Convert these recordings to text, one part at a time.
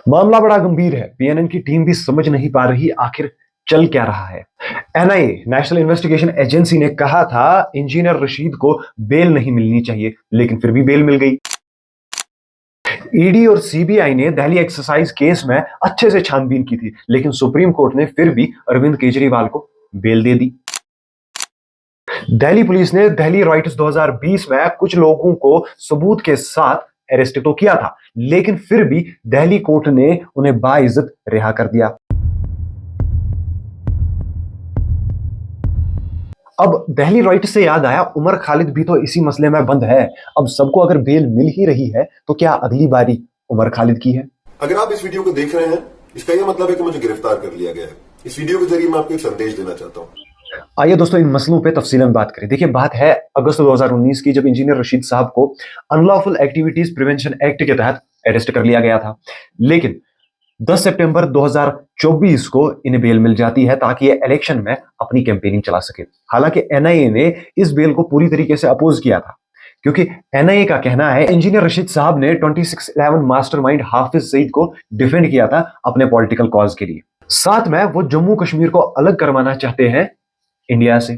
मामला बड़ा गंभीर है। पीएनएन की टीम भी समझ नहीं पा रही आखिर चल क्या रहा है। एनआईए नेशनल इन्वेस्टिगेशन एजेंसी ने कहा था इंजीनियर रशीद को बेल नहीं मिलनी चाहिए, लेकिन फिर भी बेल मिल गई। ईडी और सीबीआई ने दिल्ली एक्सरसाइज केस में अच्छे से छानबीन की थी, लेकिन सुप्रीम कोर्ट ने फिर भी अरविंद केजरीवाल को बेल दे दी। दिल्ली पुलिस ने दिल्ली राइट्स 2020 में कुछ लोगों को सबूत के साथ अरेस्ट तो किया था, लेकिन फिर भी दिल्ली कोर्ट ने उन्हें बाइज्जत रिहा कर दिया। अब दिल्ली राइट से याद आया, उमर खालिद भी तो इसी मसले में बंद है। अब सबको अगर बेल मिल ही रही है तो क्या अगली बारी उमर खालिद की है? अगर आप इस वीडियो को देख रहे हैं, इसका यह मतलब है कि मुझे गिरफ्तार कर लिया गया है। इस वीडियो के जरिए मैं आपको एक संदेश देना चाहता हूं। आइए दोस्तों, इन मसलों पे तफसीलन बात करें। देखिए, बात है अगस्त 2019 की, जब इंजीनियर रशीद साहब को अनलॉफुल एक्टिविटीज प्रिवेंशन एक्ट के तहत अरेस्ट कर लिया गया था, लेकिन 10 सितंबर 2024 को इन्हें बेल मिल जाती है ताकि ये इलेक्शन में अपनी कैंपेनिंग चला सके। हालांकि एनआईए ने इस बेल को पूरी तरीके से अपोज किया था, क्योंकि एनआईए का कहना है इंजीनियर रशीद साहब ने 2611 मास्टरमाइंड हाफिज सईद को डिफेंड किया था अपने पॉलिटिकल कॉज के लिए। साथ में वो जम्मू कश्मीर को अलग करवाना चाहते हैं इंडिया से।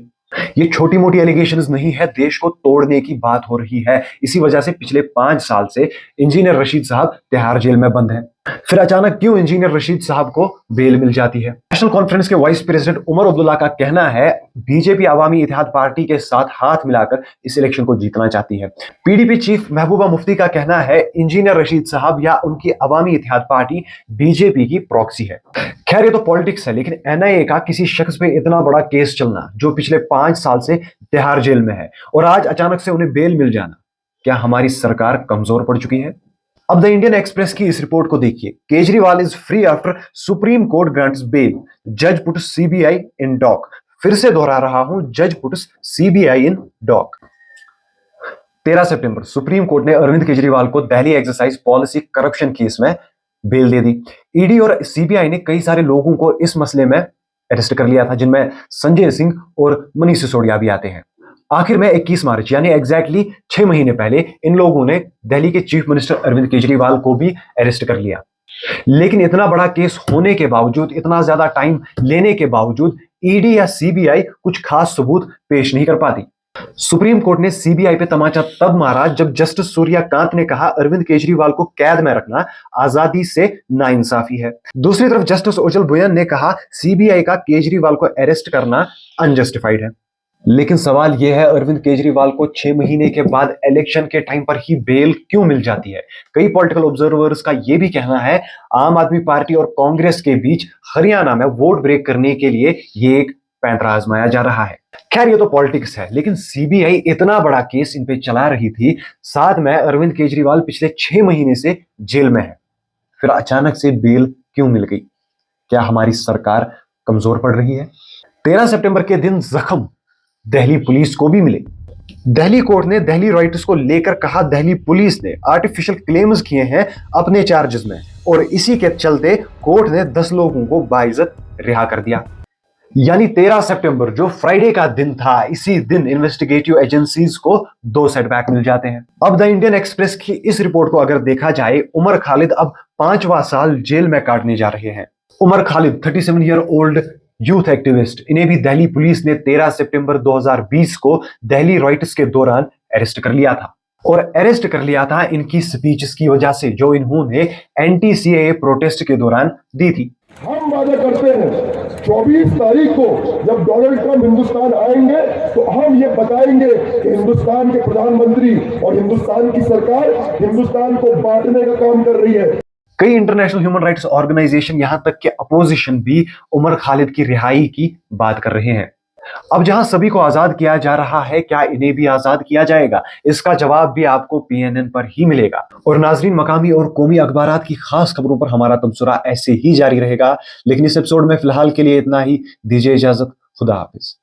ये छोटी मोटी एलिगेशंस नहीं है, देश को तोड़ने की बात हो रही है। इसी वजह से पिछले 5 साल से इंजीनियर रशीद साहब तिहाड़ जेल में बंद हैं। फिर अचानक क्यों इंजीनियर रशीद साहब को बेल मिल जाती है? नेशनल कॉन्फ्रेंस के वाइस प्रेसिडेंट उमर अब्दुल्ला का कहना है बीजेपी अवामी इत्तेहाद पार्टी के साथ हाथ मिलाकर इस इलेक्शन को जीतना चाहती है। पीडीपी चीफ महबूबा मुफ्ती का कहना है इंजीनियर रशीद साहब या उनकी अवामी इत्तेहाद पार्टी बीजेपी की प्रॉक्सी है। खैर, ये तो पॉलिटिक्स है, लेकिन एनआईए का किसी शख्स पे इतना बड़ा केस चलना जो पिछले 5 साल से तिहाड़ जेल में है, और आज अचानक से उन्हें बेल मिल जाना, क्या हमारी सरकार कमजोर पड़ चुकी है? अब द इंडियन एक्सप्रेस की इस रिपोर्ट को देखिए। Kejriwal is free after Supreme Court grants bail, जज पुट्स सीबीआई इन डॉक। फिर से दोहरा रहा हूं, जज पुट्स सीबीआई इन डॉक। 13 सितंबर सुप्रीम कोर्ट ने अरविंद केजरीवाल को Delhi exercise policy corruption case में बेल दे दी। ईडी और सीबीआई ने कई सारे लोगों को इस मसले में अरेस्ट कर लिया था, जिनमें संजय सिंह और मनीष सिसोदिया भी आते हैं। आखिर में 21 मार्च यानी एग्जैक्टली 6 महीने पहले इन लोगों ने दिल्ली के चीफ मिनिस्टर अरविंद केजरीवाल को भी अरेस्ट कर लिया। लेकिन इतना बड़ा केस होने के बावजूद, इतना ज्यादा टाइम लेने के बावजूद ईडी या सीबीआई कुछ खास सबूत पेश नहीं कर पाती। सुप्रीम कोर्ट ने सीबीआई पे तमाचा तब मारा जब जस्टिस सूर्यकांत ने कहा अरविंद केजरीवाल को कैद में रखना आजादी से नाइंसाफी है। दूसरी तरफ जस्टिस ओजल बुयन ने कहा सीबीआई का केजरीवाल को अरेस्ट करना अनजस्टिफाइड है। लेकिन सवाल यह है, अरविंद केजरीवाल को 6 महीने के बाद इलेक्शन के टाइम पर ही बेल क्यों मिल जाती है? कई पॉलिटिकल ऑब्जर्वर्स का यह भी कहना है आम आदमी पार्टी और कांग्रेस के बीच हरियाणा में वोट ब्रेक करने के लिए यह एक पैंतरा आजमाया जा रहा है। खैर, ये तो पॉलिटिक्स है, लेकिन सीबीआई इतना बड़ा केस इन पे चला रही थी, साथ में अरविंद केजरीवाल पिछले 6 महीने से जेल में है। फिर अचानक से बेल क्यों मिल गई? क्या हमारी सरकार कमजोर पड़ रही है? 13 सितंबर के दिन जख्म दिल्ली पुलिस को भी मिले। दिल्ली कोर्ट ने दिल्ली राइट्स को लेकर कहा दिल्ली पुलिस ने आर्टिफिशियल क्लेम्स किए हैं अपने चार्जेस में, और इसी के चलते कोर्ट ने 10 लोगों को बाइज्जत रिहा कर दिया। यानी 13 सितंबर जो फ्राइडे का दिन था, इसी दिन इन्वेस्टिगेटिव एजेंसीज को 2 सेटबैक मिल जाते हैं। अब द इंडियन एक्सप्रेस की इस रिपोर्ट को अगर देखा जाए, उमर खालिद अब 5वां साल जेल में काटने जा रहे हैं। Umar Khalid 37 year old youth activist, इन्हें भी दिल्ली पुलिस ने 13 सितंबर 2020 को दिल्ली राइट्स के दौरान अरेस्ट कर लिया था, और अरेस्ट कर लिया था इनकी स्पीचेस की वजह से जो इन्होंने एंटी सीएए प्रोटेस्ट के दौरान दी थी। हम वादा करते हैं 24 तारीख को जब डोनाल्ड ट्रंप हिंदुस्तान आएंगे तो हम ये बताएंगे कि हिंदुस्तान के प्रधानमंत्री और हिंदुस्तान की सरकार हिंदुस्तान को बांटने का काम कर रही है। कई इंटरनेशनल ह्यूमन राइट्स ऑर्गेनाइजेशन, यहां तक कि अपोजिशन भी उमर खालिद की रिहाई की बात कर रहे हैं। अब जहां सभी को आजाद किया जा रहा है, क्या इन्हें भी आजाद किया जाएगा? इसका जवाब भी आपको पीएनएन पर ही मिलेगा। और नाजरीन, मकामी और कौमी अखबारात की खास खबरों पर हमारा तबसरा ऐसे ही जारी रहेगा, लेकिन इस एपिसोड में फिलहाल के लिए इतना ही। दीजिए इजाजत, खुदा हाफिज।